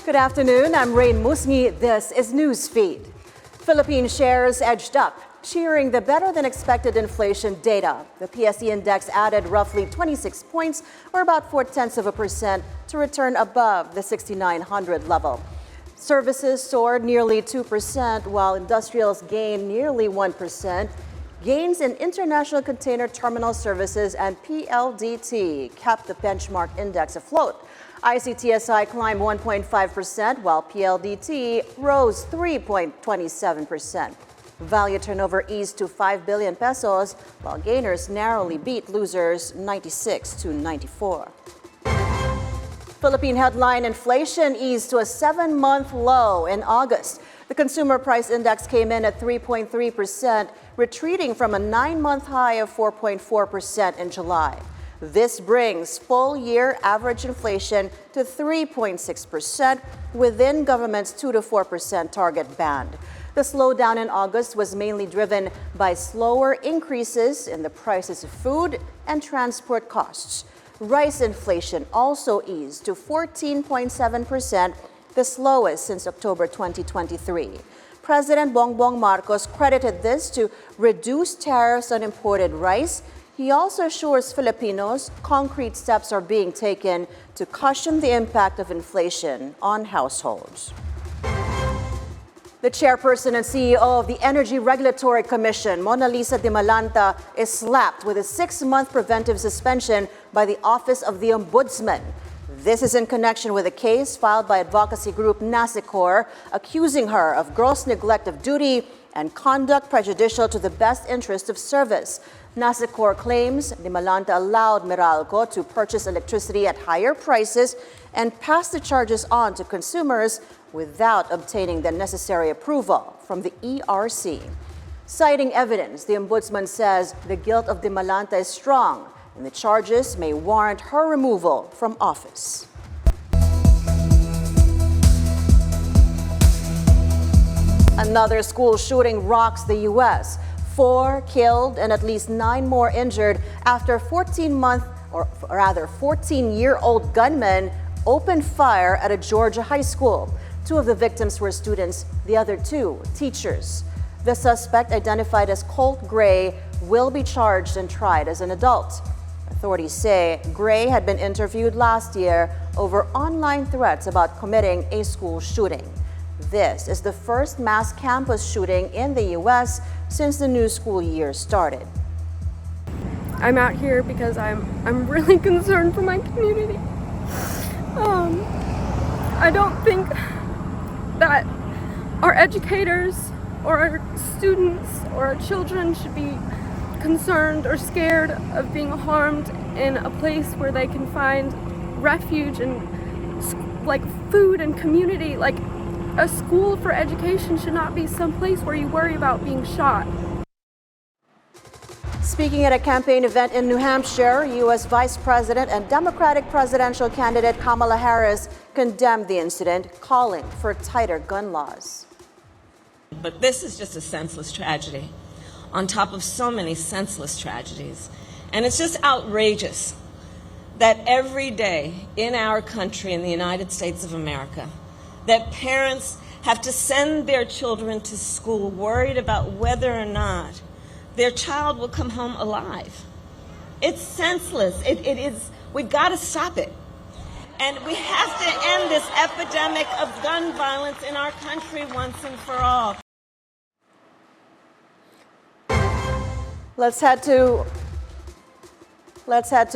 Good afternoon, I'm Raine Musñgi. This is Newsfeed. Philippine shares edged up, cheering the better-than-expected inflation data. The PSE index added roughly 26 points, or about 0.4%, to return above the 6,900 level. Services soared nearly 2%, while industrials gained nearly 1%. Gains in international container terminal services and PLDT kept the benchmark index afloat. ICTSI climbed 1.5%, while PLDT rose 3.27%. Value turnover eased to 5 billion pesos, while gainers narrowly beat losers 96 to 94. Philippine headline inflation eased to a 7-month low in August. The consumer price index came in at 3.3%, retreating from a 9-month high of 4.4% in July. This brings full-year average inflation to 3.6%, within government's 2 to 4% target band. The slowdown in August was mainly driven by slower increases in the prices of food and transport costs. Rice inflation also eased to 14.7%, the slowest since October 2023. President Bongbong Marcos credited this to reduced tariffs on imported rice. He also assures Filipinos concrete steps are being taken to cushion the impact of inflation on households. The chairperson and CEO of the Energy Regulatory Commission, Mona Lisa de Malanta, is slapped with a 6-month preventive suspension by the Office of the Ombudsman. This is in connection with a case filed by advocacy group NASICOR, accusing her of gross neglect of duty and conduct prejudicial to the best interest of service. NASICOR claims de Malanta allowed Meralco to purchase electricity at higher prices and pass the charges on to consumers without obtaining the necessary approval from the ERC. Citing evidence, the Ombudsman says the guilt of de Malanta is strong and the charges may warrant her removal from office. Another school shooting rocks the U.S. 4 killed and at least 9 more injured after 14-year-old gunmen opened fire at a Georgia high school. 2 of the victims were students, the other 2 teachers. The suspect, identified as Colt Gray, will be charged and tried as an adult. Authorities say Gray had been interviewed last year over online threats about committing a school shooting. This is the first mass campus shooting in the U.S. since the new school year started. I'm out here because I'm really concerned for my community. I don't think that our educators or our students or our children should be concerned or scared of being harmed in a place where they can find refuge and like food and community. Like, a school for education should not be some place where you worry about being shot. Speaking at a campaign event in New Hampshire, U.S. Vice President and Democratic presidential candidate Kamala Harris condemned the incident, calling for tighter gun laws. But this is just a senseless tragedy on top of so many senseless tragedies. And it's just outrageous that every day in our country, in the United States of America, that parents have to send their children to school worried about whether or not their child will come home alive. It's senseless. It is. We've got to stop it. And we have to end this epidemic of gun violence in our country once and for all. Let's head to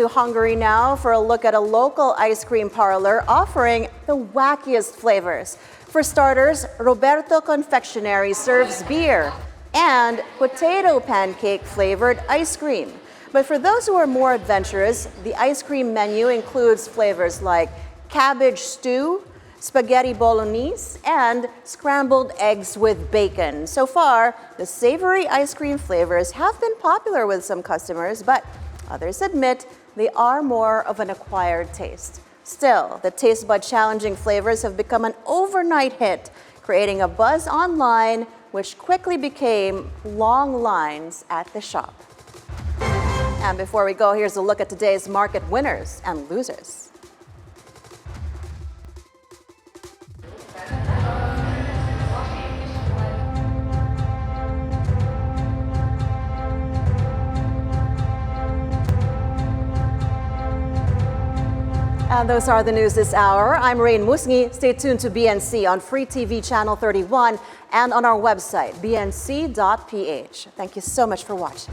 Hungary now for a look at a local ice cream parlor offering the wackiest flavors. For starters, Roberto Confectionery serves beer and potato pancake flavored ice cream. But for those who are more adventurous, the ice cream menu includes flavors like cabbage stew, spaghetti bolognese, and scrambled eggs with bacon. So far, the savory ice cream flavors have been popular with some customers, but others admit they are more of an acquired taste. Still, the taste bud challenging flavors have become an overnight hit, creating a buzz online, which quickly became long lines at the shop. And before we go, here's a look at today's market winners and losers. And those are the news this hour. I'm Raine Musñgi. Stay tuned to BNC on Free TV Channel 31 and on our website, bnc.ph. Thank you so much for watching.